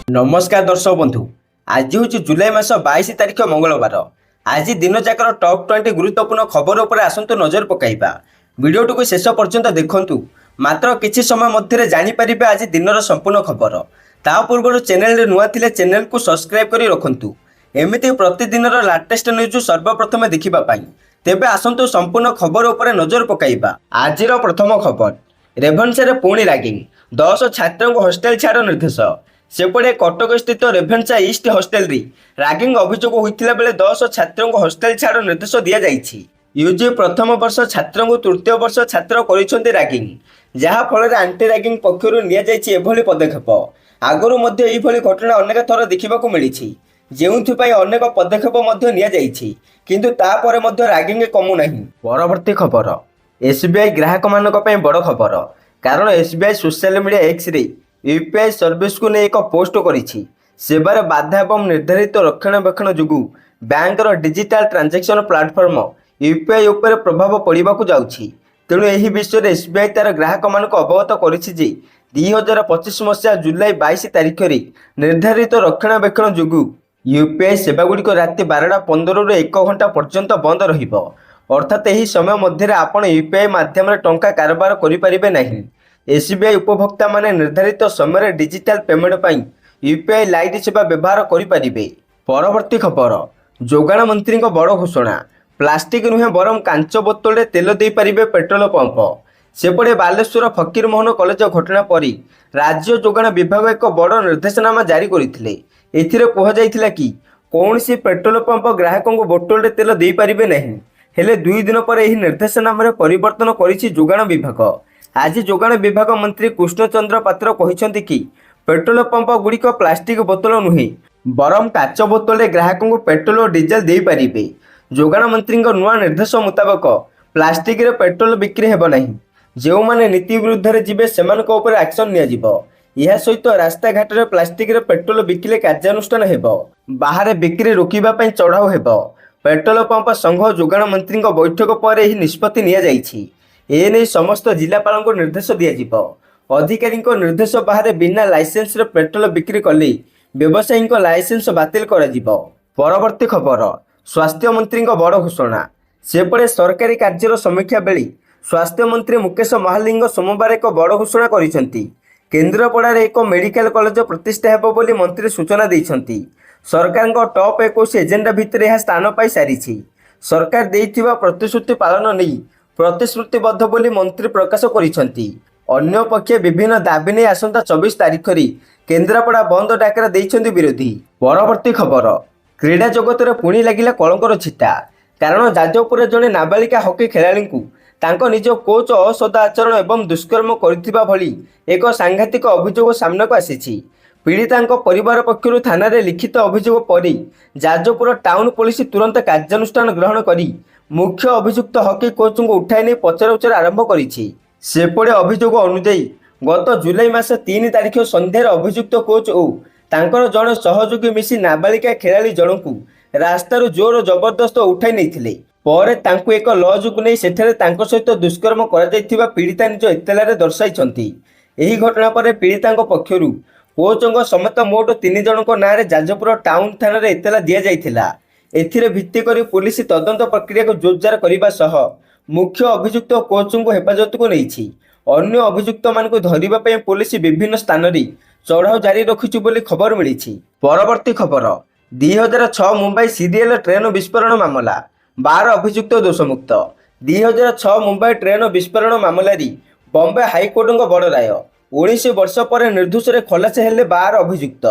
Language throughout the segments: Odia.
नमस्कार दर्शक बंधु। आज हूँ जुलाई मास 22 तारिख मंगलवार। आज दिन जाकर टॉप 20 गुरुत्वपूर्ण खबर उपर आसतु नजर पकाइबा। वीडियो को शेष पर्यंत देखंतु। मात्र किछि समय मध्य जानीपर आज दिनर संपूर्ण खबर। ता पूर्व चैनल नुआ थिले चैनल को सब्सक्राइब करी रखंतु। एमिति प्रतिदिन लाटेस्ट न्यूज सर्वप्रथम देखिबा पाई। तेबे आसतु संपूर्ण खबर उपर नजर पकाइबा। आजिर प्रथम खबर, रेभेन्सा पुणी रैगिंग, 10 छात्रों को हॉस्टेल छाड़ निर्देश। सेपटे कटक स्थित रेभेन्सा ईस्ट हॉस्टेल री रैगिंग अभियोग होता बेले 10 छात्रों को हॉस्टेल छाड़ निर्देश दि जाइए। यूजी प्रथम वर्ष छात्रों को तृतीय वर्ष छात्र कर रैगिंग, जहाँफल आंटी रैगिंग पक्षर नि पदक्षेप। आगुरी यही घटना अनेक थर देखा मिली, जो अनेक पदक्षेप किंतु तापर रैगिंग कमुना। परवर्ती खबर, एसबीआई ग्राहक मान बड़ खबर, कारण एसबीआई सोशल मीडिया एक्स रे यूपीआई सर्विस को नहीं एक पोस्ट करिछि। सेवार बाधा एवं निर्धारित रक्षणाबेक्षण जोगु बैंकर डिजिटल ट्रांजैक्शन प्लाटफॉर्म यूपीआई उपर प्रभाव पड़वा जाउछि। तेणु यही विषय में एसबीआई तार ग्राहक मान अवगत करिछि जे 2025 मसीहा जुलाई 22 तारिख रे निर्धारित रक्षणाबेक्षण जोगु यूपीआई सेवागुड़िक राति 12:15 ରୁ 1 घंटा पर्यंत बंद रहिबो। अर्थात यही समय मध्य आपण यूपीआई माध्यम टंका कारोबार करें नहीं। एसबीआई उपभोक्ता माने निर्धारित समय डिजिटल पेमेंट पाई यूपीआई लाइट सेवा व्यवहार करें। परवर्ती खबर, जोगाण मंत्री बड़ घोषणा, प्लास्टिक नुहे बरम कांच बोतल तेल दे पारिबे पेट्रोल पंप। सेपटे बालेश्वर फकीर मोहन कॉलेज घटना पर राज्य जोगाण विभाग एक बड़ निर्देशनामा जारी करथिले। एथिरे कहुला कि कौन सी पेट्रोल पंप ग्राहकों को बोतल तेल दे पारिबे नहीं। हेले 2 दिन पर यह निर्देशनामा परिवर्तन करिछि जोगाण विभाग। आज जोगाण विभाग मंत्री कृष्णचंद्र पात्र कहते कि पेट्रोल पंप गुड़िक प्लास्टिक बोतल नुहे बरम काच बोतल ग्राहकों को पेट्रोल और डीजेल दे पारिबे। जोगाण मंत्री नुआ निर्देश मुताबक प्लास्टिक रे पेट्रोल बिक्री हेब नहीं। जो माने नीति विरुद्ध रे जिबे सेमानक उपर एक्शन निया जिवो। यह सहित रास्ता घाट रे प्लास्टिक रे पेट्रोल बिक्री कार्यानुष्ठान हेब। बाहर बिक्री रोकिबा पई चढ़ाऊ हेब। पेट्रोल पंप संघ जोगाण मंत्री बैठक पर यह निष्पत्ति निया जाइछि। एने समस्त जिलापाल को निर्देश दिया। अधिकारी निर्देश बाहर बिना लाइसेंस पेट्रोल बिक्री कले व्यवसायी लाइसेंस बातिल कर। परवर्ती खबर, स्वास्थ्य मंत्री बड़ घोषणा, सेपटे सरकारी कार्यर समीक्षा बेले स्वास्थ्य मंत्री मुकेश महालिंग सोमवार एक बड़ घोषणा करिसेंती। केन्द्रापड़ा एक मेडिकल कॉलेज प्रतिष्ठा हेबो बोली मंत्री सूचना देइछंती। सरकार टॉप 21 एजेंडा भितर यह स्थान पाई सारिछि। सरकार देइथिबा प्रतिश्रुति पालन नहीं प्रतिश्रुतिबद्ध बोली मंत्री प्रकाश करिसेंती। अन्य पक्षे विभिन्न दाबी नहीं आसंता 24 तारिख रे केन्द्रापड़ा बंद डाकरा देइछंती विरोधी। परवर्ती खबर, क्रीड़ा जगत में पुणी लगिला कलंकर छिटा, कारण जाजपुर जड़े नाबालिका हॉकी खेलाड़ी को तांको निज कोच असदाचरण एवं दुष्कर्म करथिबा भली एक सांघातिक अभियोग सामना को आसीछि। पीड़िता परिवार पक्षर थाना रे लिखित अभियोग पर जाजपुर टाउन पुलिस तुरंत कार्यानुष्ठान ग्रहण करी मुख्य अभियुक्त हॉकी कोच को उठाई नहीं पचराउचर आरंभ करिछि। सेपटे अभियोग अनुଯାयी गत जुलाई मास 3 तारिख संध्यार अभियुक्त कोच और तांकर जड़े सहयोगी मिसी नाबालिका खेलाड़ी जन को रास्तार जोर जबरदस्त उठाई नहीं पर तांको एक लॉज को नहीं सेठारे तांको सहित दुष्कर्म करा जायथिबा पीड़िता निज इत्तलारे दर्शाइछंती। एही घटना पर पीड़िता पक्षरु कोचों समेत मोट 3 जनक नाँ जाजपुर टाउन थाना रे इत्तला दिया जायथिला। एथिरे भित्ति करी पुलिस तदंत प्रक्रिया को जोरदार करने सह मुख्य अभियुक्त कोच को हेफाजत को नहीं। अन्य अभियुक्त मान धरिबा पई पुलिस विभिन्न स्थान रे चढ़ाऊ जारी रखिछि बोली खबर मिली। परवर्ती खबर, 2006 मुंबई सीडीएल ट्रेन विस्फोरण मामला, 12 अभियुक्त दोषमुक्त। 2006 मुंबई ट्रेन विस्फोरण मामला बॉम्बे हाईकोर्ट बड़ राय। 19 वर्ष पर निर्दोष खलास हेले 12 अभियुक्त।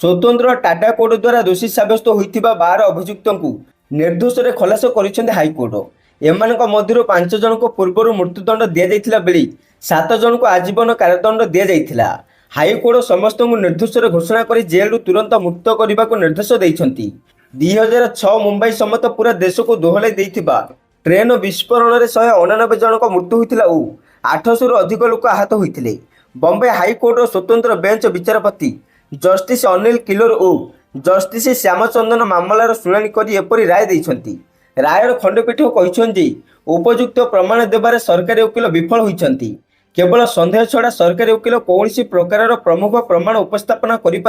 स्वतंत्र टाटा कोर्ट द्वारा दोषी सब्यस्त होइथिबा 12 अभियुक्त को निर्दोष खलास करिसेंते हाईकोर्ट। एमानक मध्यरु 5 जन को पूर्व मृत्युदंड दिया जाइथिला बेली 7 जन को आजीवन कारादंड दिया जाइथिला। हाईकोर्ट समस्त को निर्दोष घोषणा कर जेल तुरंत मुक्त करने को निर्देश देइछंती। 2006 मुंबई समेत पूरा देश को दोहलाई देइथिबा ट्रेन विस्फोरण में 189 जनक मृत्यु होइथिला और 800 रु अधिक लोक आहत होइथिले। बॉम्बे हाईकोर्ट स्वतंत्र बेंच विचारपति जस्टिस अनिल किलोर और जस्टिस श्यामचंदन मामलार शुणाणी करी एपरी राय देइछंती। रायर खंडपीठ कहते उपयुक्त प्रमाण देवार सरकारी वकिल विफल होइछंती। केवल सन्देह छड़ा सरकारी वकिल कौन प्रकार प्रमुख प्रमाण उपस्थापन कर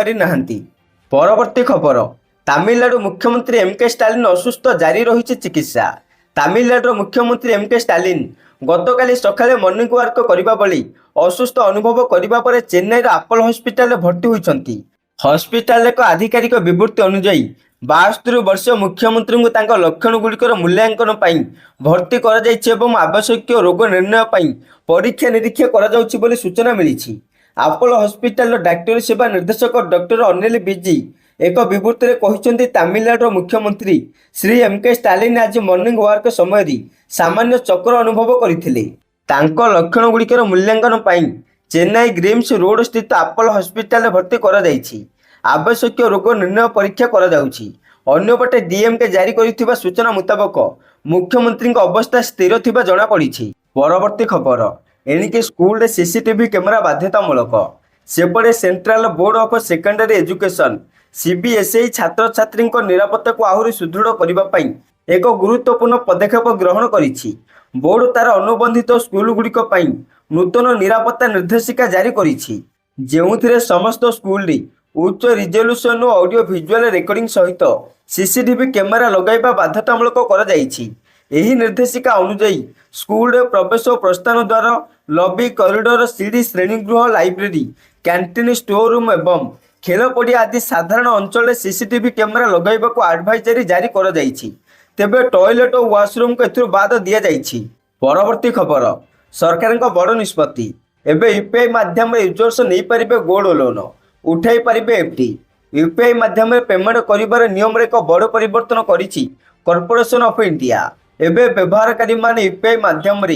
परवर्ती खबर तमिलनाडु मुख्यमंत्री एमके स्टालिन असुस्थ जारी रही चिकित्सा। तमिलनाडु मुख्यमंत्री एमके स्टालिन गतकाली सकाळे मॉर्निंग वॉक करबा बेले असुस्थ अनुभव करबा परे चेन्नईर आपोलो हॉस्पिटल भर्ती होइछंती। हॉस्पिटल एक आधिकारिक विवृत्ति अनुसार 72 वर्षीय मुख्यमंत्री को तांका लक्षण गुड़िकर मूल्यांकन पर भर्ती करा जायछि एवं आवश्यक रोग निर्णय पर परीक्षा निरीक्षा करा जाउछि बोली सूचना मिली। आपोलो हॉस्पिटल डाक्टरी सेवा निर्देशक डॉक्टर अनिल विजी एक विवृत्ति में कहते तमिलनाडु मुख्यमंत्री श्री एमके स्टालिन आज मॉर्निंग वॉक समय सामान्य चक्र अनुभव करथिले। तांको लक्षण गुड़िकर मूल्यांकन पर चेन्नई ग्रीम्स रोड स्थित आपोलो हॉस्पिटल भर्ती करा जायछि। आवश्यक रोग निर्णय परीक्षा करा जाउछि। अन्यपटे डीएमके जारी करिथिबा सूचना मुताबक मुख्यमंत्री अवस्था स्थिर थिबा जणा पड़िछि। परवर्ती खबर एणिके स्कूल सीसीटीवी कैमेरा बाध्यतामूलक। सेपटे central board of secondary education CBSE छात्र छात्री निरापत्ता को आहरी सुदृढ़ करने एक गुरुत्वपूर्ण पदक्षेप ग्रहण करिछि। बोर्ड तार अनुबंधित स्कूल गुड़िक नूतन निरापत्ता निर्देशिका जारी करिछि, जेउथिरे समस्त स्कूल उच्च रिजोल्यूशन और ऑडियो विजुअल रेकर्डिंग सहित सीसीटीवी कैमेरा लगाइबा बाध्यतामूलक करा जायछि। एही निर्देशिका अनुसार स्कूल प्रवेश और प्रस्थान द्वार लॉबी कॉरिडोर सीढ़ी श्रेणीगृह लाइब्रेरी कैंटीन स्टोर रूम एवं खेल पड़िया आदि साधारण अंचल सीसीटीवी कैमेरा लगाइबा को एडवाइजरी जारी करा जायछि। तेबे टॉयलेट और वाशरूम को एथुर बाद दिया जायछि। परवर्ती खबर सरकार का बड़ निष्पत्ति एबे यूपीआई माध्यम यूजर्स नहीं पारिबे गोल्ड लोन उठाई पारिबे एफडी। यूपीआई माध्यम पेमेंट करिबार नियम रे एक बड़ परिवर्तन करिछि कॉर्पोरेशन ऑफ इंडिया। एबे व्यवहारकारी माने यूपीआई माध्यम रे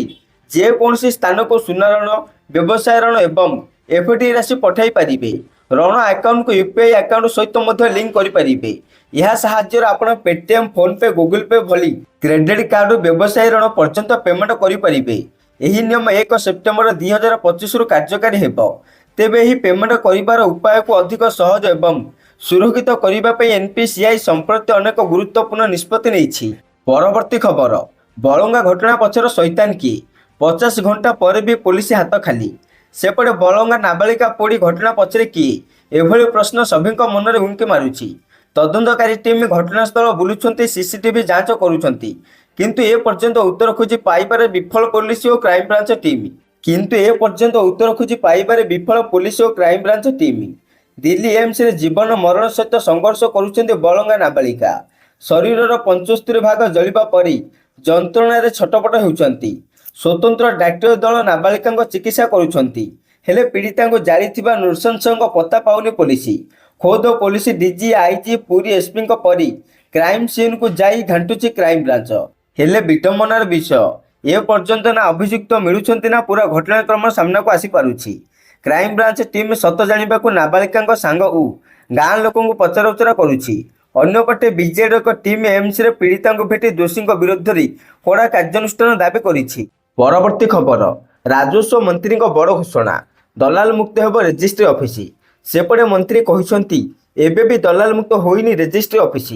जे कोनसी स्थान को सुना ऋण व्यवसाय ऋण एवं एफडी राशि पठाई पारिबे। ऋण अकाउंट को यूपीआई अकाउंट सहित मध्य लिंक करि पारिबे। यह साहाय्य आपण पेटीएम फोन पे गूगल पे भली क्रेडिट कार्ड व्यवसाय ऋण पर्यंत पेमेंट करि पारिबे। एही नियम 1 सेप्टेम्बर 2025 रु कार्यकारी हेबो। तेबे ही पेमेंट करिबार उपाय को अधिक सहज एवं सुरक्षित करिबा पई एनपीसीआई संप्रति अनेक गुरुत्वपूर्ण निष्पत्ति नेइछि। परवर्ती खबर बलंगा घटना पछर शैतान किए 50 घंटा पर भी पुलिस हाथ खाली। सेपटे बलंगा नाबालिका पोड़ी घटना पछरे किए एभली प्रश्न सभी मन में उंकी मारुछि। तदंतकारी टीम घटनास्थल बुलुछंती सीसीटीवी जांच करुछंती किंतु ए पर्यंत उत्तर खोजी पाइबारे विफल पुलिस और crime branch team Delhi AIIMS रे जीवन मरण सहित संघर्ष करुछंती बलंगा नाबालिका। शरीरर 75 भाग जलिबा परी जंत्रणा छटपट होउछंती। स्वतंत्र डाक्टर दल नाबालिका चिकित्सा करुछंती हेले पीड़िता को जारी थिबा नृशंसक पता पाउनी पुलिस। खोद police DG IG Puri SP परी क्राइम सीन को जाई घांटुची क्राइम ब्रांच। हेले विटंबनार विषय ए पर्यंत ना अभियुक्त मिलुछंती ना पूरा घटनाक्रम सामना को आसी पारुछि। क्राइम ब्रांच टीम सत जानिबा को नाबालिका सांग उ गाँ लोक पचरा उचरा करुछि। अन्यपटे बीजेडी एक टीम एम्स रे पीड़िता को भेटी दोषी विरुद्ध कड़ा कार्यानुष्ठान दाबी करिछि। परवर्ती खबर राजस्व मंत्री बड़ घोषणा दलाल मुक्त हेब रेजिस्ट्री ऑफिस। सेपटे मंत्री कहते एबे भी दलाल मुक्त होइनी रेजिस्ट्री ऑफिस।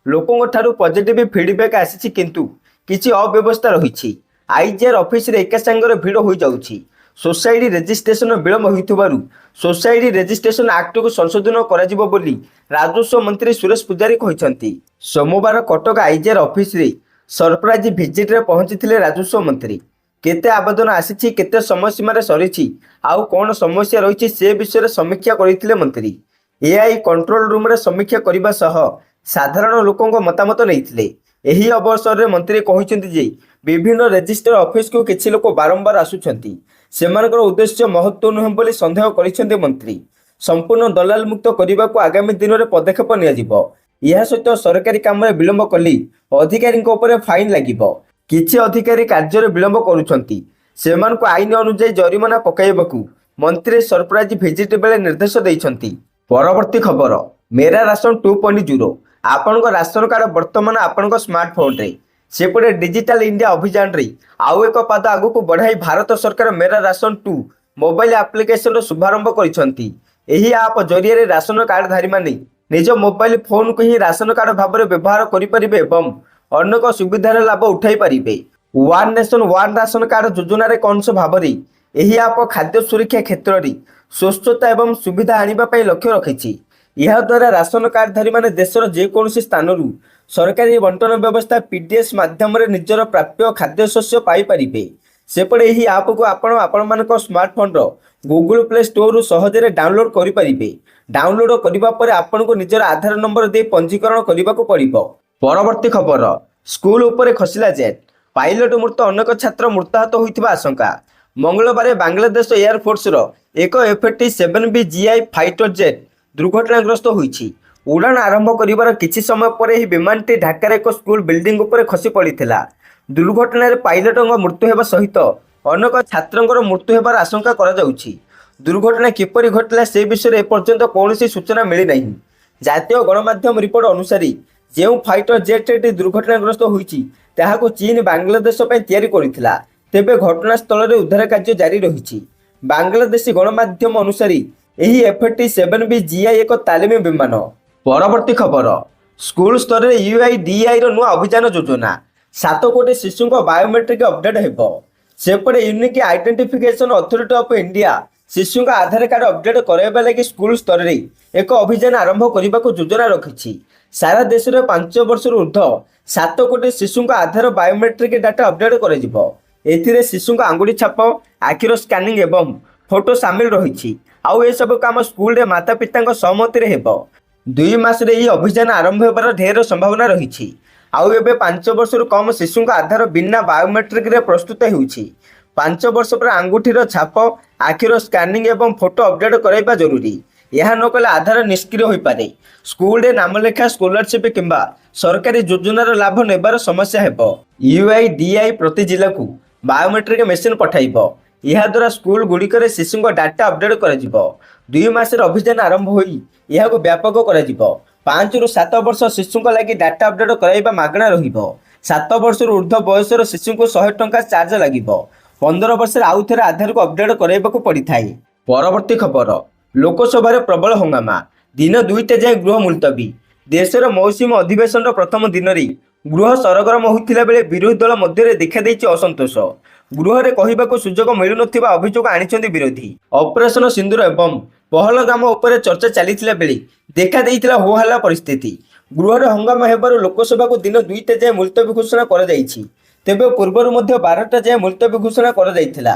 लोकों ठारू पॉजिटिव फीडबैक आसी किंतु किछि अव्यवस्था रही। आईजीआर ऑफिस रे एका संगर भिड़ हो जाउछि। सोसाइटी रेजिस्ट्रेशन विलंब होइथिबारु सोसाइटी रेजिस्ट्रेशन एक्ट को संशोधन कराजिबो बोली राजस्व मंत्री सुरेश पुजारी कहिसंती। सोमवार कटक आईजीआर ऑफिस रे सरप्राइज विजिट रे पहुंचीथिले राजस्व मंत्री। केते आवेदन आसीछि केते समय सीमा सरीछि आउ कौन समस्या रही से विषय समीक्षा करथिले मंत्री। एआई कंट्रोल रूम रे समीक्षा करबा सह साधारण लोकों मतामत नैथिले। एही अवसर रे मंत्री कहिसंती जे विभिन्न रजिस्टर ऑफिस को किछि लोक बारंबार आसुछंती सेमानकर उद्देश्य महत्व नुहे बोली संदेह करिसंती मंत्री। संपूर्ण दलाल मुक्त करने को आगामी दिन में पदक्षेप नियाजिबो। यह सहित सरकारी काम में विलंब कली अधिकारी फाइन लागिबो। किछि अधिकारी कार्य विलंब करुछंती सेमानकु आईन अनुसार जरिमाना पकाइबाकू मंत्री सरप्राइज भिजिट बेले निर्देश देइछंती। परवर्ती खबर मेरा राशन 2.0 आपनक राशन कार्ड वर्तमान आपनक स्मार्टफोन रे। सेपटे डिजिटल इंडिया अभियान रे आउ एक पाद आगु को बढ़ाई भारत सरकार मेरा राशन 2 मोबाइल एप्लिकेशन रो शुभारंभ करिसंती। एही ऐप जरिए राशन कार्डधारी माने निज मोबाइल फोन को ही राशन कार्ड भाव में व्यवहार करिपारिबे एवं अनेक सुविधार लाभ उठाई पारिबे। One nation one ration card योजना रे अंश भाव ଏହି ଆପ୍ ଖାଦ୍ୟ ସୁରକ୍ଷା କ୍ଷେତ୍ରରେ ସ୍ୱଚ୍ଛତା ଏବଂ ସୁବିଧା ଆଣିବା ପାଇଁ ଲକ୍ଷ୍ୟ ରଖିଛି। ଏହାଦ୍ୱାରା ରାସନ କାର୍ଡଧାରୀମାନେ ଦେଶର ଯେକୌଣସି ସ୍ଥାନରୁ ସରକାରୀ ବଣ୍ଟନ ବ୍ୟବସ୍ଥା PDS ମାଧ୍ୟମରେ ନିଜର ପ୍ରାପ୍ୟ ଖାଦ୍ୟଶସ୍ୟ ପାଇପାରିବେ। ସେପଟେ ଏହି ଆପ୍କୁ ଆପଣମାନଙ୍କ ସ୍ମାର୍ଟଫୋନର ଗୁଗଲ ପ୍ଲେ ଷ୍ଟୋରରୁ ସହଜରେ ଡାଉନଲୋଡ୍ କରିପାରିବେ। ଡାଉନଲୋଡ୍ କରିବା ପରେ ଆପଣଙ୍କୁ ନିଜର ଆଧାର ନମ୍ବର ଦେଇ ପଞ୍ଜୀକରଣ କରିବାକୁ ପଡ଼ିବ। ପରବର୍ତ୍ତୀ ଖବର, ସ୍କୁଲ ଉପରେ ଖସିଲା ଜେଟ୍, ପାଇଲଟ ମୃତ, ଅନେକ ଛାତ୍ର ମୃତାହତ ହୋଇଥିବା ଆଶଙ୍କା। ମଙ୍ଗଳବାର ବାଂଲାଦେଶ ଏୟାରଫୋର୍ସର ଏକ F-87B GI ଫାଇଟର ଜେଟ୍ ଦୁର୍ଘଟଣାଗ୍ରସ୍ତ ହୋଇଛି। ଉଡ଼ାଣ ଆରମ୍ଭ କରିବାର କିଛି ସମୟ ପରେ ଏହି ବିମାନଟି ଢାକାର ଏକ ସ୍କୁଲ ବିଲ୍ଡିଂ ଉପରେ ଖସି ପଡ଼ିଥିଲା। ଦୁର୍ଘଟଣାରେ ପାଇଲଟଙ୍କ ମୃତ୍ୟୁ ହେବା ସହିତ ଅନେକ ଛାତ୍ରଙ୍କର ମୃତ୍ୟୁ ହେବାର ଆଶଙ୍କା କରାଯାଉଛି। ଦୁର୍ଘଟଣା କିପରି ଘଟିଲା ସେ ବିଷୟରେ ଏପର୍ଯ୍ୟନ୍ତ କୌଣସି ସୂଚନା ମିଳିନାହିଁ। ଜାତୀୟ ଗଣମାଧ୍ୟମ ରିପୋର୍ଟ ଅନୁସାରେ ଯେଉଁ ଫାଇଟର ଜେଟ୍ଟି ଦୁର୍ଘଟଣାଗ୍ରସ୍ତ ହୋଇଛି ତାହାକୁ ଚୀନ ବାଂଲାଦେଶ ପାଇଁ ତିଆରି କରିଥିଲା। ତେବେ ଘଟଣାସ୍ଥଳରେ ଉଦ୍ଧାର କାର୍ଯ୍ୟ ଜାରି ରହିଛି। ବାଂଲାଦେଶୀ ଗଣମାଧ୍ୟମ ଅନୁସାରେ ଏହି F-87B GI ଏକ ତାଲିମ ବିମାନ। ପରବର୍ତ୍ତୀ ଖବର, ସ୍କୁଲ ସ୍ତରରେ UIDAIର ନୂଆ ଅଭିଯାନ ଯୋଜନା। 7 କୋଟି ଶିଶୁଙ୍କ ବାୟୋମେଟ୍ରିକ ଅପଡେଟ୍ ହେବ। ସେପଟେ unique identification authority of India ଶିଶୁଙ୍କ ଆଧାର କାର୍ଡ ଅପଡେଟ୍ କରାଇବା ଲାଗି ସ୍କୁଲ ସ୍ତରରେ ଏକ ଅଭିଯାନ ଆରମ୍ଭ କରିବାକୁ ଯୋଜନା ରଖିଛି। ସାରା ଦେଶରେ 5 ବର୍ଷରୁ ଉର୍ଦ୍ଧ୍ୱ 7 କୋଟି ଶିଶୁଙ୍କ ଆଧାର ବାୟୋମେଟ୍ରିକ ଡାଟା ଅପଡେଟ୍ କରାଯିବ। ଏଥିରେ ଶିଶୁଙ୍କ ଆଙ୍ଗୁଠି ଛାପ, ଆଖିର ସ୍କାନିଂ ଏବଂ ଫଟୋ ସାମିଲ ରହିଛି। ଆଉ ଏସବୁ କାମ ସ୍କୁଲରେ ମାତାପିତାଙ୍କ ସହମତିରେ ହେବ। 2 ମାସରେ ଏହି ଅଭିଯାନ ଆରମ୍ଭ ହେବାର ଢେର ସମ୍ଭାବନା ରହିଛି। ଆଉ ଏବେ 5 ବର୍ଷରୁ କମ୍ ଶିଶୁଙ୍କ ଆଧାର ବିନା ବାୟୋମେଟ୍ରିକରେ ପ୍ରସ୍ତୁତ ହେଉଛି। 5 ବର୍ଷ ପରେ ଆଙ୍ଗୁଠିର ଛାପ, ଆଖିର ସ୍କାନିଂ ଏବଂ ଫଟୋ ଅପଡେଟ୍ କରାଇବା ଜରୁରୀ। ଏହା ନ କଲେ ଆଧାର ନିଷ୍କ୍ରିୟ ହୋଇପାରେ। ସ୍କୁଲରେ ନାମଲେଖା, ସ୍କଲାରସିପ୍ କିମ୍ବା ସରକାରୀ ଯୋଜନାର ଲାଭ ନେବାର ସମସ୍ୟା ହେବ। UIDAI ପ୍ରତି ଜିଲ୍ଲାକୁ ବାୟୋମେଟ୍ରିକ ମେସିନ୍ ପଠାଇବ। ଏହାଦ୍ୱାରା ସ୍କୁଲ ଗୁଡ଼ିକରେ ଶିଶୁଙ୍କ ଡାଟା ଅପଡେଟ୍ କରାଯିବ। 2 ମାସରେ ଅଭିଯାନ ଆରମ୍ଭ ହୋଇ ଏହାକୁ ବ୍ୟାପକ କରାଯିବ। 5ରୁ 7 ବର୍ଷ ଶିଶୁଙ୍କ ଲାଗି ଡାଟା ଅପଡେଟ୍ କରାଇବା ମାଗଣା ରହିବ। 7 ବର୍ଷରୁ ଉର୍ଦ୍ଧ୍ୱ ବୟସର ଶିଶୁଙ୍କୁ 100 ଟଙ୍କା ଚାର୍ଜ ଲାଗିବ। 15 ବର୍ଷରେ ଆଉ ଥରେ ଆଧାରକୁ ଅପଡେଟ୍ କରାଇବାକୁ ପଡ଼ିଥାଏ। ପରବର୍ତ୍ତୀ ଖବର, ଲୋକସଭାରେ ପ୍ରବଳ ହଙ୍ଗାମା, ଦିନ 2ଟା ଯାଏଁ ଗୃହ ମୁଲତବୀ। ଦେଶର ମୌସୁମୀ ଅଧିବେଶନର ପ୍ରଥମ ଦିନରେ ଗୃହ ସରଗରମ ହୋଇଥିଲା ବେଳେ ବିରୋଧୀ ଦଳ ମଧ୍ୟରେ ଦେଖାଦେଇଛି ଅସନ୍ତୋଷ। ଗୃହରେ କହିବାକୁ ସୁଯୋଗ ମିଳୁନଥିବା ଅଭିଯୋଗ ଆଣିଛନ୍ତି ବିରୋଧୀ। ଅପରେସନ ସିନ୍ଦୁର ଏବଂ ପହଲଗାମ ଉପରେ ଚର୍ଚ୍ଚା ଚାଲିଥିଲା ବେଳେ ଦେଖାଦେଇଥିଲା ହୋହାଲ୍ଲା ପରିସ୍ଥିତି। ଗୃହରେ ହଙ୍ଗାମା ହେବାରୁ ଲୋକସଭାକୁ ଦିନ 2ଟା ଯାଏଁ ମୁଲତବୀ ଘୋଷଣା କରାଯାଇଛି। ତେବେ ପୂର୍ବରୁ ମଧ୍ୟ 12ଟା ଯାଏଁ ମୁଲତବୀ ଘୋଷଣା କରାଯାଇଥିଲା।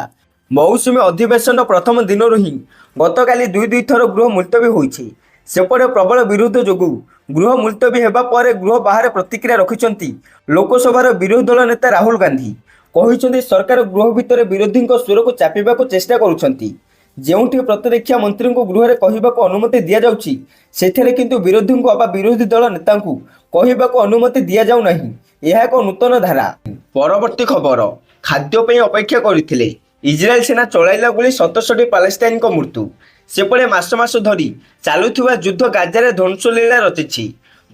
ମୌସୁମୀ ଅଧିବେଶନର ପ୍ରଥମ ଦିନରୁ ହିଁ ଗତକାଲି 2 ଥର ଗୃହ ମୁଲତବୀ ହୋଇଛି। ସେପଟେ ପ୍ରବଳ ବିରୋଧ ଯୋଗୁଁ ଗୃହ ମୁଲତବୀ ହେବା ପରେ ଗୃହ ବାହାରେ ପ୍ରତିକ୍ରିୟା ରଖିଛନ୍ତି ଲୋକସଭାର ବିରୋଧୀ ଦଳ ନେତା ରାହୁଲ ଗାନ୍ଧୀ। କହିଛନ୍ତି ସରକାର ଗୃହ ଭିତରେ ବିରୋଧୀଙ୍କ ସ୍ୱରକୁ ଚାପିବାକୁ ଚେଷ୍ଟା କରୁଛନ୍ତି। ଯେଉଁଠି ପ୍ରତିରକ୍ଷା ମନ୍ତ୍ରୀଙ୍କୁ ଗୃହରେ କହିବାକୁ ଅନୁମତି ଦିଆଯାଉଛି ସେଠାରେ କିନ୍ତୁ ବିରୋଧୀଙ୍କୁ ବା ବିରୋଧୀ ଦଳ ନେତାଙ୍କୁ କହିବାକୁ ଅନୁମତି ଦିଆଯାଉ ନାହିଁ। ଏହା ଏକ ନୂତନ ଧାରା। ପରବର୍ତ୍ତୀ ଖବର, ଖାଦ୍ୟ ପାଇଁ ଅପେକ୍ଷା କରିଥିଲେ, ଇସ୍ରାଏଲ ସେନା ଚଳାଇଲା ଗୁଳି, 67 ପାଲେଷ୍ଟାଇନଙ୍କ ମୃତ୍ୟୁ। ସେପଟେ ମାସ ମାସ ଧରି ଚାଲୁଥିବା ଯୁଦ୍ଧ ଗାଜାରେ ଧ୍ୱଂସଲୀଳା ରଚିଛି।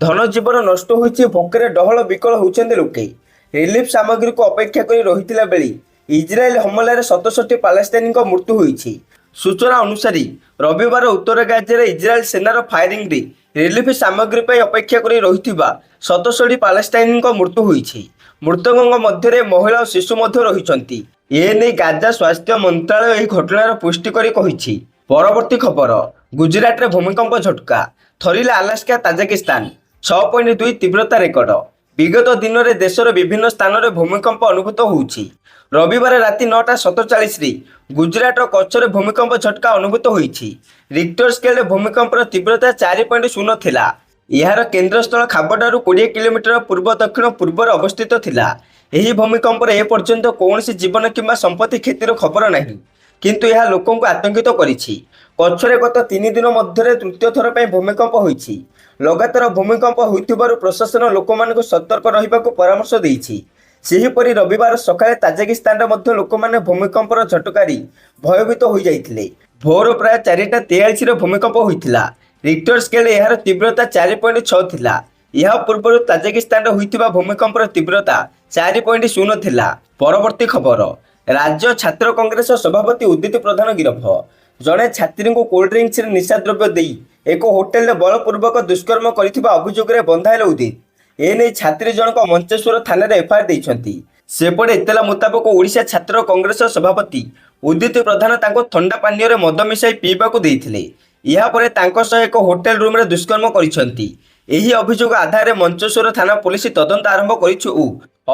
ଧନଜୀବନ ନଷ୍ଟ ହୋଇଛି, ଭୋକରେ ଡହଳ ବିକଳ ହେଉଛନ୍ତି ଲୋକେ। ରିଲିଫ ସାମଗ୍ରୀକୁ ଅପେକ୍ଷା କରି ରହିଥିଲା ବେଳେ ଇସ୍ରାଏଲ ହମଲାରେ 67 ପାଲେଷ୍ଟାଇନଙ୍କ ମୃତ୍ୟୁ ହୋଇଛି। ସୂଚନା ଅନୁସାରେ ରବିବାର ଉତ୍ତର ଗାଜାରେ ଇସ୍ରାଏଲ ସେନାର ଫାୟାରିଂରେ ରିଲିଫ ସାମଗ୍ରୀ ପାଇଁ ଅପେକ୍ଷା କରି ରହିଥିବା 67 ପାଲେଷ୍ଟାଇନଙ୍କ ମୃତ୍ୟୁ ହୋଇଛି। ମୃତକଙ୍କ ମଧ୍ୟରେ ମହିଳା ଓ ଶିଶୁ ମଧ୍ୟ ରହିଛନ୍ତି। ଏନେଇ ଗାଜା ସ୍ୱାସ୍ଥ୍ୟ ମନ୍ତ୍ରାଳୟ ଏହି ଘଟଣାର ପୁଷ୍ଟି କରି କହିଛି। ପରବର୍ତ୍ତୀ ଖବର, ଗୁଜରାଟରେ ଭୂମିକମ୍ପ ଝଟକା, ଥରିଲା ଆଲାସ୍କା, ତାଜିକିସ୍ତାନ। 6.2 ତୀବ୍ରତା ରେକର୍ଡ। ବିଗତ ଦିନରେ ଦେଶର ବିଭିନ୍ନ ସ୍ଥାନରେ ଭୂମିକମ୍ପ ଅନୁଭୂତ ହେଉଛି। ରବିବାର ରାତି 9:47ରେ ଗୁଜରାଟର କଚ୍ଛରେ ଭୂମିକମ୍ପ ଝଟକା ଅନୁଭୂତ ହୋଇଛି। ରିକ୍ଟର ସ୍କେଲରେ ଭୂମିକମ୍ପର ତୀବ୍ରତା 4.0 ଥିଲା। ଏହାର କେନ୍ଦ୍ରସ୍ଥଳ ଖାବଠାରୁ 20 କିଲୋମିଟର ପୂର୍ବ ଦକ୍ଷିଣ ପୂର୍ବରେ ଅବସ୍ଥିତ ଥିଲା। ଏହି ଭୂମିକମ୍ପରେ ଏପର୍ଯ୍ୟନ୍ତ କୌଣସି ଜୀବନ କିମ୍ବା ସମ୍ପତ୍ତି କ୍ଷତିର ଖବର ନାହିଁ, କିନ୍ତୁ ଏହା ଲୋକଙ୍କୁ ଆତଙ୍କିତ କରିଛି। କଚ୍ଛରେ ଗତ 3 ଦିନ ମଧ୍ୟରେ ତୃତୀୟ ଥର ପାଇଁ ଭୂମିକମ୍ପ ହୋଇଛି। ଲଗାତାର ଭୂମିକମ୍ପ ହୋଇଥିବାରୁ ପ୍ରଶାସନ ଲୋକମାନଙ୍କୁ ସତର୍କ ରହିବାକୁ ପରାମର୍ଶ ଦେଇଛି। ସେହିପରି ରବିବାର ସକାଳେ ତାଜିକିସ୍ତାନରେ ମଧ୍ୟ ଲୋକମାନେ ଭୂମିକମ୍ପର ଝଟକାରେ ଭୟଭୀତ ହୋଇଯାଇଥିଲେ। ଭୋର ପ୍ରାୟ 4:43ରେ ଭୂମିକମ୍ପ ହୋଇଥିଲା। ରିକ୍ଟର ସ୍କେଲରେ ଏହାର ତୀବ୍ରତା 4.6 ଥିଲା। ଏହା ପୂର୍ବରୁ ତାଜିକିସ୍ତାନରେ ହୋଇଥିବା ଭୂମିକମ୍ପର ତୀବ୍ରତା 4.0 ଥିଲା। ପରବର୍ତ୍ତୀ ଖବର, ରାଜ୍ୟ ଛାତ୍ର କଂଗ୍ରେସ ସଭାପତି ଉଦିତ ପ୍ରଧାନ ଗିରଫ। ଜଣେ ଛାତ୍ରୀଙ୍କୁ କୋଲ୍ଡଡ୍ରିଙ୍କ୍ସରେ ନିଶାଦ୍ରବ୍ୟ ଦେଇ ଏକ ହୋଟେଲରେ ବଳପୂର୍ବକ ଦୁଷ୍କର୍ମ କରିଥିବା ଅଭିଯୋଗରେ ବନ୍ଧାଇଲେ ଉଦିତ। ଏନେଇ ଛାତ୍ରୀ ଜଣକ ମଞ୍ଚେଶ୍ୱର ଥାନାରେ FIR ଦେଇଛନ୍ତି। ସେପଟେ ଏତଲା ମୁତାବକ ଓଡ଼ିଶା ଛାତ୍ର କଂଗ୍ରେସ ସଭାପତି ଉଦିତ ପ୍ରଧାନ ତାଙ୍କୁ ଥଣ୍ଡା ପାନୀୟରେ ମଦ ମିଶାଇ ପିଇବାକୁ ଦେଇଥିଲେ। ଏହାପରେ ତାଙ୍କ ସହ ଏକ ହୋଟେଲ ରୁମ୍ରେ ଦୁଷ୍କର୍ମ କରିଛନ୍ତି। ଏହି ଅଭିଯୋଗ ଆଧାରରେ ମଞ୍ଚେଶ୍ୱର ଥାନା ପୁଲିସ ତଦନ୍ତ ଆରମ୍ଭ କରିଛି ଓ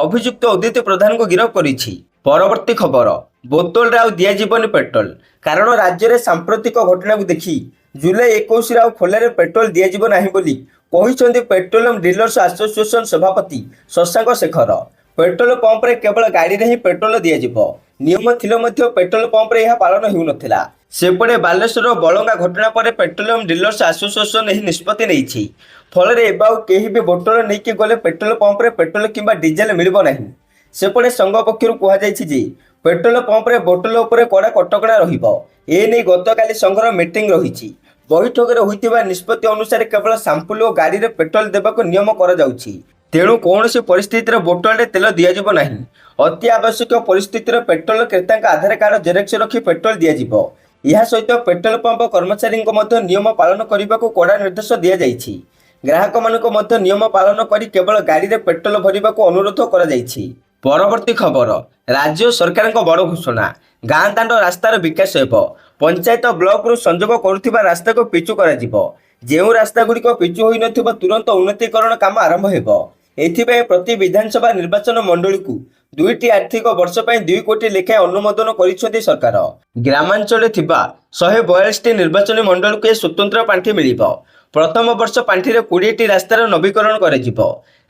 ଅଭିଯୁକ୍ତ ଉଦିତ ପ୍ରଧାନଙ୍କୁ ଗିରଫ କରିଛି। ପରବର୍ତ୍ତୀ ଖବର, ବୋତଲରେ ଆଉ ଦିଆଯିବନି ପେଟ୍ରୋଲ। କାରଣ ରାଜ୍ୟରେ ସାମ୍ପ୍ରତିକ ଘଟଣାକୁ ଦେଖି ଜୁଲାଇ 21ରେ ଆଉ ଖୋଲାରେ ପେଟ୍ରୋଲ ଦିଆଯିବ ନାହିଁ ବୋଲି କହିଛନ୍ତି ପେଟ୍ରୋଲିୟମ ଡିଲର୍ସ ଆସୋସିଏସନ ସଭାପତି ଶଶାଙ୍କ ଶେଖର। ପେଟ୍ରୋଲ ପମ୍ପରେ କେବଳ ଗାଡ଼ିରେ ହିଁ ପେଟ୍ରୋଲ ଦିଆଯିବ। ନିୟମ ଥିଲେ ମଧ୍ୟ ପେଟ୍ରୋଲ ପମ୍ପରେ ଏହା ପାଳନ ହେଉନଥିଲା। ସେପଟେ ବାଲେଶ୍ୱରର ବଳଙ୍ଗା ଘଟଣା ପରେ ପେଟ୍ରୋଲିୟମ ଡିଲର୍ସ ଆସୋସିଏସନ ଏହି ନିଷ୍ପତ୍ତି ନେଇଛି। ଫଳରେ ଏବେ ଆଉ କେହି ବି ବୋତଲ ନେଇକି ଗଲେ ପେଟ୍ରୋଲ ପମ୍ପରେ ପେଟ୍ରୋଲ କିମ୍ବା ଡିଜେଲ ମିଳିବ ନାହିଁ। ସେପଟେ ସଂଘ ପକ୍ଷରୁ କୁହାଯାଇଛି ଯେ ପେଟ୍ରୋଲ ପମ୍ପରେ ବୋତଲ ଉପରେ କଡ଼ା କଟକଣା ରହିବ। ଏନେଇ ଗତକାଲି ସଂଘର ମିଟିଂ ରହିଛି। ବୈଠକରେ ହୋଇଥିବା ନିଷ୍ପତ୍ତି ଅନୁସାରେ କେବଳ ସାମ୍ପୁଲ ଓ ଗାଡ଼ିରେ ପେଟ୍ରୋଲ ଦେବାକୁ ନିୟମ କରାଯାଉଛି। ତେଣୁ କୌଣସି ପରିସ୍ଥିତିରେ ବୋତଲରେ ତେଲ ଦିଆଯିବ ନାହିଁ। ଅତି ଆବଶ୍ୟକ ପରିସ୍ଥିତିରେ ପେଟ୍ରୋଲ କ୍ରେତାଙ୍କ ଆଧାର କାର୍ଡ ଜେରକ୍ସ ରଖି ପେଟ୍ରୋଲ ଦିଆଯିବ। ଏହା ସହିତ ପେଟ୍ରୋଲ ପମ୍ପ କର୍ମଚାରୀଙ୍କୁ ମଧ୍ୟ ନିୟମ ପାଳନ କରିବାକୁ କଡ଼ା ନିର୍ଦ୍ଦେଶ ଦିଆଯାଇଛି। ଗ୍ରାହକମାନଙ୍କୁ ମଧ୍ୟ ନିୟମ ପାଳନ କରି କେବଳ ଗାଡ଼ିରେ ପେଟ୍ରୋଲ ଭରିବାକୁ ଅନୁରୋଧ କରାଯାଇଛି। ପରବର୍ତ୍ତୀ ଖବର, ରାଜ୍ୟ ସରକାରଙ୍କ ବଡ଼ ଘୋଷଣା, ଗାଁ ଦାଣ୍ଡ ରାସ୍ତାର ବିକାଶ ହେବ। ପଞ୍ଚାୟତ ବ୍ଲକରୁ ସଂଯୋଗ କରୁଥିବା ରାସ୍ତାକୁ ପିଚୁ କରାଯିବ। ଯେଉଁ ରାସ୍ତାଗୁଡ଼ିକ ପିଚୁ ହୋଇନଥିବ ତୁରନ୍ତ ଉନ୍ନତିକରଣ କାମ ଆରମ୍ଭ ହେବ। ଏଥିପାଇଁ ପ୍ରତି ବିଧାନସଭା ନିର୍ବାଚନ ମଣ୍ଡଳୀକୁ 2ଟି ଆର୍ଥିକ ବର୍ଷ ପାଇଁ 2 କୋଟି ଲେଖାଏଁ ଅନୁମୋଦନ କରିଛନ୍ତି ସରକାର। ଗ୍ରାମାଞ୍ଚଳରେ ଥିବା 142ଟି ନିର୍ବାଚନୀ ମଣ୍ଡଳୀକୁ ଏ ସ୍ୱତନ୍ତ୍ର ପାଣ୍ଠି ମିଳିବ। ପ୍ରଥମ ବର୍ଷ ପାଣ୍ଠିରେ 20ଟି ରାସ୍ତାର ନବୀକରଣ କରାଯିବ।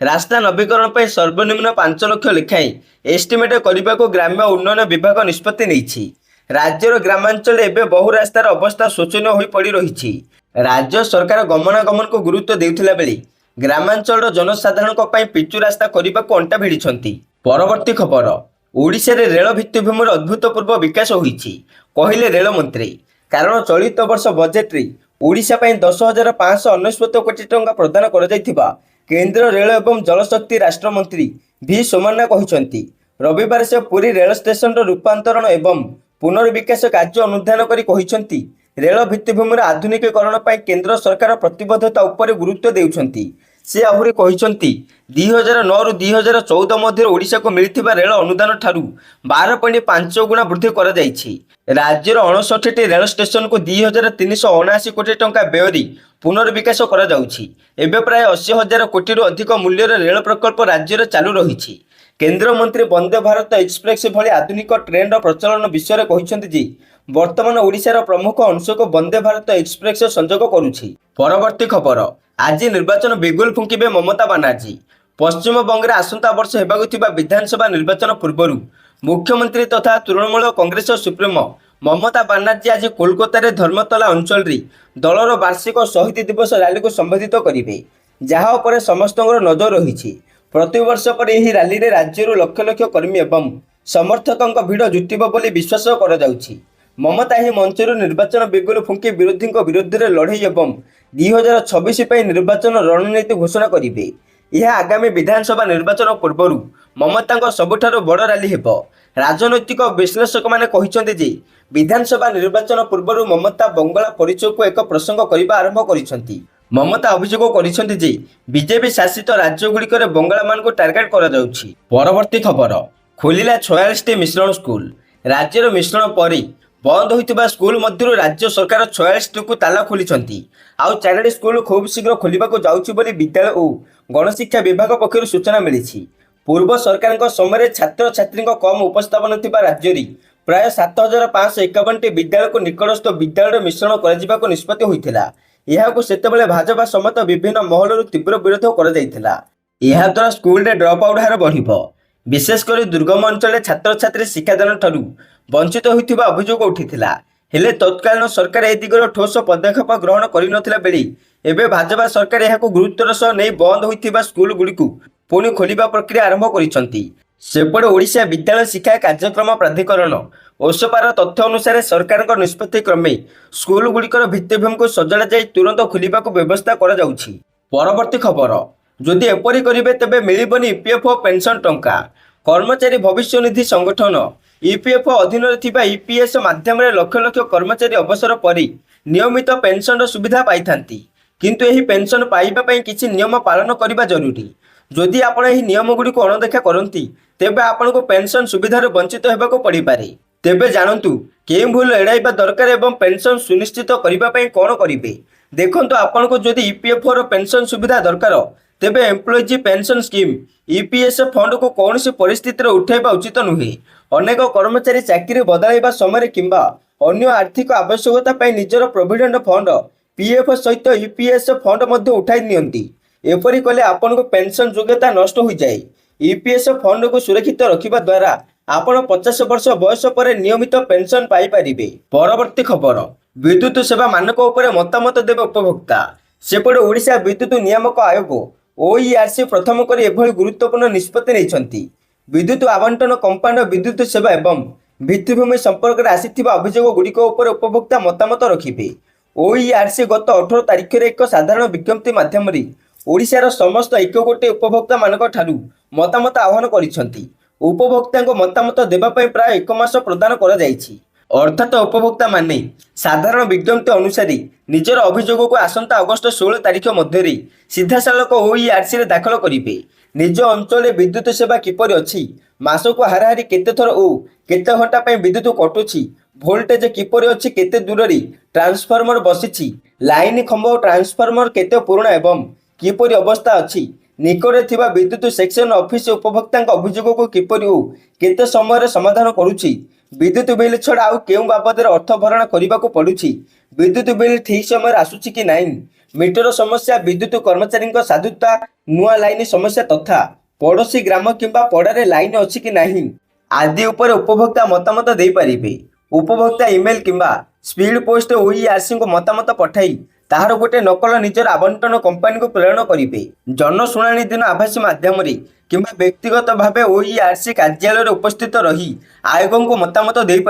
ରାସ୍ତା ନବୀକରଣ ପାଇଁ ସର୍ବନିମ୍ନ 5 ଲକ୍ଷ ଲେଖାଏଁ ଏଷ୍ଟିମେଟ୍ କରିବାକୁ ଗ୍ରାମ୍ୟ ଉନ୍ନୟନ ବିଭାଗ ନିଷ୍ପତ୍ତି ନେଇଛି। ରାଜ୍ୟର ଗ୍ରାମାଞ୍ଚଳରେ ଏବେ ବହୁ ରାସ୍ତାର ଅବସ୍ଥା ଶୋଚନୀୟ ହୋଇ ପଡ଼ି ରହିଛି। ରାଜ୍ୟ ସରକାର ଗମନାଗମନକୁ ଗୁରୁତ୍ୱ ଦେଉଥିଲା ବେଳେ ଗ୍ରାମାଞ୍ଚଳର ଜନସାଧାରଣଙ୍କ ପାଇଁ ପିଚୁ ରାସ୍ତା କରିବାକୁ ଅଣ୍ଟା ଭିଡ଼ିଛନ୍ତି। ପରବର୍ତ୍ତୀ ଖବର, ଓଡ଼ିଶାରେ ରେଳ ଭିତ୍ତିଭୂମିର ଅଭୂତପୂର୍ବ ବିକାଶ ହୋଇଛି କହିଲେ ରେଳମନ୍ତ୍ରୀ। କାରଣ ଚଳିତ ବର୍ଷ ବଜେଟରେ ଓଡ଼ିଶା ପାଇଁ 10,599 କୋଟି ଟଙ୍କା ପ୍ରଦାନ କରାଯାଇଥିବା କେନ୍ଦ୍ର ରେଳ ଏବଂ ଜଳଶକ୍ତି ରାଷ୍ଟ୍ରମନ୍ତ୍ରୀ ଭି ସୋମନ୍ନା କହିଛନ୍ତି। ରବିବାର ସେ ପୁରୀ ରେଳ ଷ୍ଟେସନର ରୂପାନ୍ତରଣ ଏବଂ ପୁନର୍ବିକାଶ କାର୍ଯ୍ୟ ଅନୁଧ୍ୟାନ କରି କହିଛନ୍ତି, ରେଳ ଭିତ୍ତିଭୂମିର ଆଧୁନିକୀକରଣ ପାଇଁ କେନ୍ଦ୍ର ସରକାର ପ୍ରତିବଦ୍ଧତା ଉପରେ ଗୁରୁତ୍ୱ ଦେଉଛନ୍ତି। ସେ ଆହୁରି କହିଛନ୍ତି, 2009ରୁ 2014 ମଧ୍ୟରେ ଓଡ଼ିଶାକୁ ମିଳିଥିବା ରେଳ ଅନୁଦାନ ଠାରୁ 12.5 ଗୁଣା ବୃଦ୍ଧି କରାଯାଇଛି। ରାଜ୍ୟର 59ଟି ରେଳ ଷ୍ଟେସନକୁ 2,379 କୋଟି ଟଙ୍କା ବ୍ୟୟରେ ପୁନର୍ବିକାଶ କରାଯାଉଛି। ଏବେ ପ୍ରାୟ 80,000 କୋଟିରୁ ଅଧିକ ମୂଲ୍ୟର ରେଳ ପ୍ରକଳ୍ପ ରାଜ୍ୟରେ ଚାଲୁ ରହିଛି। କେନ୍ଦ୍ରମନ୍ତ୍ରୀ ବନ୍ଦେ ଭାରତ ଏକ୍ସପ୍ରେସ୍ ଭଳି ଆଧୁନିକ ଟ୍ରେନ୍ର ପ୍ରଚଳନ ବିଷୟରେ କହିଛନ୍ତି ଯେ ବର୍ତ୍ତମାନ ଓଡ଼ିଶାର ପ୍ରମୁଖ ଅଂଶକୁ ବନ୍ଦେ ଭାରତ ଏକ୍ସପ୍ରେସ୍ ସଂଯୋଗ କରୁଛି। ପରବର୍ତ୍ତୀ ଖବର, ଆଜି ନିର୍ବାଚନ ବିଗୁଲ ଫୁଙ୍କିବେ ମମତା ବାନାର୍ଜୀ। ପଶ୍ଚିମବଙ୍ଗରେ ଆସନ୍ତା ବର୍ଷ ହେବାକୁ ଥିବା ବିଧାନସଭା ନିର୍ବାଚନ ପୂର୍ବରୁ ମୁଖ୍ୟମନ୍ତ୍ରୀ ତଥା ତୃଣମୂଳ କଂଗ୍ରେସ ସୁପ୍ରିମୋ ମମତା ବାନାର୍ଜୀ ଆଜି କୋଲକାତାରେ ଧର୍ମତଲା ଅଞ୍ଚଳରେ ଦଳର ବାର୍ଷିକ ଶହୀଦ ଦିବସ ରାଲିକୁ ସମ୍ବୋଧିତ କରିବେ, ଯାହା ଉପରେ ସମସ୍ତଙ୍କର ନଜର ରହିଛି। ପ୍ରତିବର୍ଷ ପରେ ଏହି ରାଲିରେ ରାଜ୍ୟରୁ ଲକ୍ଷ ଲକ୍ଷ କର୍ମୀ ଏବଂ ସମର୍ଥକଙ୍କ ଭିଡ଼ ଜୁଟିବ ବୋଲି ବିଶ୍ୱାସ କରାଯାଉଛି। ମମତା ଏହି ମଞ୍ଚରୁ ନିର୍ବାଚନ ବିଗୁଲ ଫୁଙ୍କି ବିରୋଧୀଙ୍କ ବିରୁଦ୍ଧରେ ଲଢ଼େଇ ଏବଂ 2026 ପାଇଁ ନିର୍ବାଚନ ରଣନୀତି ଘୋଷଣା କରିବେ। ଏହା ଆଗାମୀ ବିଧାନସଭା ନିର୍ବାଚନ ପୂର୍ବରୁ ମମତାଙ୍କ ସବୁଠାରୁ ବଡ଼ ରାଲି ହେବ। ରାଜନୈତିକ ବିଶ୍ଳେଷକମାନେ କହିଛନ୍ତି ଯେ ବିଧାନସଭା ନିର୍ବାଚନ ପୂର୍ବରୁ ମମତା ବଙ୍ଗଳା ପରିଚୟକୁ ଏକ ପ୍ରସଙ୍ଗ କରିବା ଆରମ୍ଭ କରିଛନ୍ତି। ମମତା ଅଭିଯୋଗ କରିଛନ୍ତି ଯେ ବିଜେପି ଶାସିତ ରାଜ୍ୟଗୁଡ଼ିକରେ ବଙ୍ଗଳାମାନଙ୍କୁ ଟାର୍ଗେଟ କରାଯାଉଛି। ପରବର୍ତ୍ତୀ ଖବର, ଖୋଲିଲା 46ଟି ମିଶ୍ରଣ ସ୍କୁଲ। ରାଜ୍ୟର ମିଶ୍ରଣ ପରେ ବନ୍ଦ ହୋଇଥିବା ସ୍କୁଲ ମଧ୍ୟରୁ ରାଜ୍ୟ ସରକାର 46ଟିକୁ ତାଲା ଖୋଲିଛନ୍ତି। ଆଉ 4ଟି ସ୍କୁଲ ଖୁବ୍ ଶୀଘ୍ର ଖୋଲିବାକୁ ଯାଉଛି ବୋଲି ବିଦ୍ୟାଳୟ ଓ ଗଣଶିକ୍ଷା ବିଭାଗ ପକ୍ଷରୁ ସୂଚନା ମିଳିଛି। ପୂର୍ବ ସରକାରଙ୍କ ସମୟରେ ଛାତ୍ରଛାତ୍ରୀଙ୍କ କମ୍ ଉପସ୍ଥାପନ ଥିବା ରାଜ୍ୟରେ ପ୍ରାୟ 7,551ଟି ବିଦ୍ୟାଳୟକୁ ନିକଟସ୍ଥ ବିଦ୍ୟାଳୟରେ ମିଶ୍ରଣ କରାଯିବାକୁ ନିଷ୍ପତ୍ତି ହୋଇଥିଲା। ଏହାକୁ ସେତେବେଳେ ଭାଜପା ସମେତ ବିଭିନ୍ନ ମହଲରୁ ତୀବ୍ର ବିରୋଧ କରାଯାଇଥିଲା। ଏହାଦ୍ୱାରା ସ୍କୁଲରେ ଡ୍ରପ୍ ଆଉଟ୍ ହାର ବଢ଼ିବ। ବିଶେଷ କରି ଦୁର୍ଗମ ଅଞ୍ଚଳରେ ଛାତ୍ରଛାତ୍ରୀ ଶିକ୍ଷାଦାନ ଠାରୁ ବଞ୍ଚିତ ହୋଇଥିବା ଅଭିଯୋଗ ଉଠିଥିଲା। ହେଲେ ତତ୍କାଳୀନ ସରକାର ଏ ଦିଗରେ ଠୋସ ପଦକ୍ଷେପ ଗ୍ରହଣ କରିନଥିଲା ବେଳେ ଏବେ ଭାଜପା ସରକାର ଏହାକୁ ଗୁରୁତ୍ୱର ସହ ନେଇ ବନ୍ଦ ହୋଇଥିବା ସ୍କୁଲଗୁଡ଼ିକୁ ପୁଣି ଖୋଲିବା ପ୍ରକ୍ରିୟା ଆରମ୍ଭ କରିଛନ୍ତି। ସେପଟେ ଓଡ଼ିଶା ବିଦ୍ୟାଳୟ ଶିକ୍ଷା କାର୍ଯ୍ୟକ୍ରମ ପ୍ରାଧିକରଣ ଓସପାର ତଥ୍ୟ ଅନୁସାରେ ସରକାରଙ୍କ ନିଷ୍ପତ୍ତି କ୍ରମେ ସ୍କୁଲଗୁଡ଼ିକର ଭିତ୍ତିଭୂମିକୁ ସଜଡ଼ା ଯାଇ ତୁରନ୍ତ ଖୋଲିବାକୁ ବ୍ୟବସ୍ଥା କରାଯାଉଛି। ପରବର୍ତ୍ତୀ ଖବର, ଯଦି ଏପରି କରିବେ ତେବେ ମିଳିବନି ଇପିଏଫ୍ଓ ପେନ୍ସନ୍ ଟଙ୍କା। କର୍ମଚାରୀ ଭବିଷ୍ୟନିଧି ସଂଗଠନ ଇପିଏଫ୍ଓ ଅଧୀନରେ ଥିବା ଇପିଏସ୍ ମାଧ୍ୟମରେ ଲକ୍ଷ ଲକ୍ଷ କର୍ମଚାରୀ ଅବସର ପରେ ନିୟମିତ ପେନ୍ସନ୍ର ସୁବିଧା ପାଇଥାନ୍ତି। କିନ୍ତୁ ଏହି ପେନ୍ସନ୍ ପାଇବା ପାଇଁ କିଛି ନିୟମ ପାଳନ କରିବା ଜରୁରୀ। ଯଦି ଆପଣ ଏହି ନିୟମଗୁଡ଼ିକୁ ଅଣଦେଖା କରନ୍ତି ତେବେ ଆପଣଙ୍କୁ ପେନ୍ସନ୍ ସୁବିଧାରୁ ବଞ୍ଚିତ ହେବାକୁ ପଡ଼ିପାରେ। ତେବେ ଜାଣନ୍ତୁ କେଉଁ ଭୁଲ ଏଡ଼ାଇବା ଦରକାର ଏବଂ ପେନ୍ସନ୍ ସୁନିଶ୍ଚିତ କରିବା ପାଇଁ କ'ଣ କରିବେ। ଦେଖନ୍ତୁ, ଆପଣଙ୍କୁ ଯଦି ଇପିଏଫ୍ଓର ପେନ୍ସନ୍ ସୁବିଧା ଦରକାର, ତେବେ ଏମ୍ପ୍ଲୟିଜ୍ ପେନ୍ସନ୍ ସ୍କିମ୍ ଇପିଏସ୍ ଫଣ୍ଡକୁ କୌଣସି ପରିସ୍ଥିତିରେ ଉଠାଇବା ଉଚିତ ନୁହେଁ। ଅନେକ କର୍ମଚାରୀ ଚାକିରି ବଦଳାଇବା ସମୟରେ କିମ୍ବା ଅନ୍ୟ ଆର୍ଥିକ ଆବଶ୍ୟକତା ପାଇଁ ନିଜର ପ୍ରୋଭିଡେଣ୍ଟ ଫଣ୍ଡ ପିଏଫ୍ ସହିତ ଇପିଏସ୍ ଫଣ୍ଡ ମଧ୍ୟ ଉଠାଇ ନିଅନ୍ତି। ଏପରି କଲେ ଆପଣଙ୍କ ପେନ୍ସନ୍ ଯୋଗ୍ୟତା ନଷ୍ଟ ହୋଇଯାଏ। ଇପିଏସ୍ ଫଣ୍ଡକୁ ସୁରକ୍ଷିତ ରଖିବା ଦ୍ୱାରା ଆପଣ 50 ବର୍ଷ ବୟସ ପରେ ନିୟମିତ ପେନ୍ସନ୍ ପାଇପାରିବେ। ପରବର୍ତ୍ତୀ ଖବର, ବିଦ୍ୟୁତ ସେବା ମାନକ ଉପରେ ମତାମତ ଦେବେ ଉପଭୋକ୍ତା। ସେପଟେ ଓଡ଼ିଶା ବିଦ୍ୟୁତ ନିୟାମକ ଆୟୋଗ OERC ପ୍ରଥମ କରି ଏଭଳି ଗୁରୁତ୍ୱପୂର୍ଣ୍ଣ ନିଷ୍ପତ୍ତି ନେଇଛନ୍ତି। ବିଦ୍ୟୁତ ଆବଣ୍ଟନ କମ୍ପାନୀର ବିଦ୍ୟୁତ ସେବା ଏବଂ ଭିତ୍ତିଭୂମି ସମ୍ପର୍କରେ ଆସିଥିବା ଅଭିଯୋଗଗୁଡ଼ିକ ଉପରେ ଉପଭୋକ୍ତା ମତାମତ ରଖିବେ। OERC ଗତ 18 ତାରିଖରେ ଏକ ସାଧାରଣ ବିଜ୍ଞପ୍ତି ମାଧ୍ୟମରେ ଓଡ଼ିଶାର ସମସ୍ତ 1 କୋଟି ଉପଭୋକ୍ତାମାନଙ୍କ ଠାରୁ ମତାମତ ଆହ୍ୱାନ କରିଛନ୍ତି। ଉପଭୋକ୍ତାଙ୍କ ମତାମତ ଦେବା ପାଇଁ ପ୍ରାୟ 1 ମାସ ପ୍ରଦାନ କରାଯାଇଛି। ଅର୍ଥାତ୍ ଉପଭୋକ୍ତାମାନେ ସାଧାରଣ ବିଜ୍ଞପ୍ତି ଅନୁସାରେ ନିଜର ଅଭିଯୋଗକୁ ଆସନ୍ତା ଅଗଷ୍ଟ 16 ତାରିଖ ମଧ୍ୟରେ ସିଧାସଳଖ OERCରେ ଦାଖଲ କରିବେ। ନିଜ ଅଞ୍ଚଳରେ ବିଦ୍ୟୁତ ସେବା କିପରି ଅଛି, ମାସକୁ ହାରାହାରି କେତେ ଥର ଓ କେତେ ଘଣ୍ଟା ପାଇଁ ବିଦ୍ୟୁତ କଟୁଛି, ଭୋଲ୍ଟେଜ କିପରି ଅଛି, କେତେ ଦୂରରେ ଟ୍ରାନ୍ସଫର୍ମର ବସିଛି, ଲାଇନ ଖମ୍ବ ଓ ଟ୍ରାନ୍ସଫର୍ମର କେତେ ପୁରୁଣା ଏବଂ କିପରି ଅବସ୍ଥା ଅଛି, ନିକଟରେ ଥିବା ବିଦ୍ୟୁତ ସେକ୍ସନ ଅଫିସ ଉପଭୋକ୍ତାଙ୍କ ଅଭିଯୋଗକୁ କିପରି ଓ କେତେ ସମୟରେ ସମାଧାନ କରୁଛି, ବିଦ୍ୟୁତ ବିଲ୍ ଛଡ଼ା ଆଉ କେଉଁ ବାବଦରେ ଅର୍ଥ ଭରଣା କରିବାକୁ ପଡ଼ୁଛି, ବିଦ୍ୟୁତ ବିଲ୍ ଠିକ୍ ସମୟରେ ଆସୁଛି କି ନାହିଁ, ମିଟର ସମସ୍ୟା, ବିଦ୍ୟୁତ କର୍ମଚାରୀଙ୍କ ସାଧୁତା, ନୂଆ ଲାଇନ ସମସ୍ୟା ତଥା ପଡ଼ୋଶୀ ଗ୍ରାମ କିମ୍ବା ପଡ଼ାରେ ଲାଇନ ଅଛି କି ନାହିଁ ଆଦି ଉପରେ ଉପଭୋକ୍ତା ମତାମତ ଦେଇପାରିବେ। ଉପଭୋକ୍ତା ଇମେଲ କିମ୍ବା ସ୍ପିଡ୍ ପୋଷ୍ଟ OERCଙ୍କୁ ମତାମତ ପଠାଇ ତାହାର ଗୋଟିଏ ନକଲ ନିଜର ଆବଣ୍ଟନ କମ୍ପାନୀକୁ ପ୍ରେରଣ କରିବେ। ଜନଶୁଣାଣି ଦିନ ଆଭାସୀ ମାଧ୍ୟମରେ କିମ୍ବା ବ୍ୟକ୍ତିଗତ ଭାବେ OERC କାର୍ଯ୍ୟାଳୟରେ ଉପସ୍ଥିତ ରହି ଆୟୋଗଙ୍କୁ ମତାମତ ଦେଇପାରିବେ।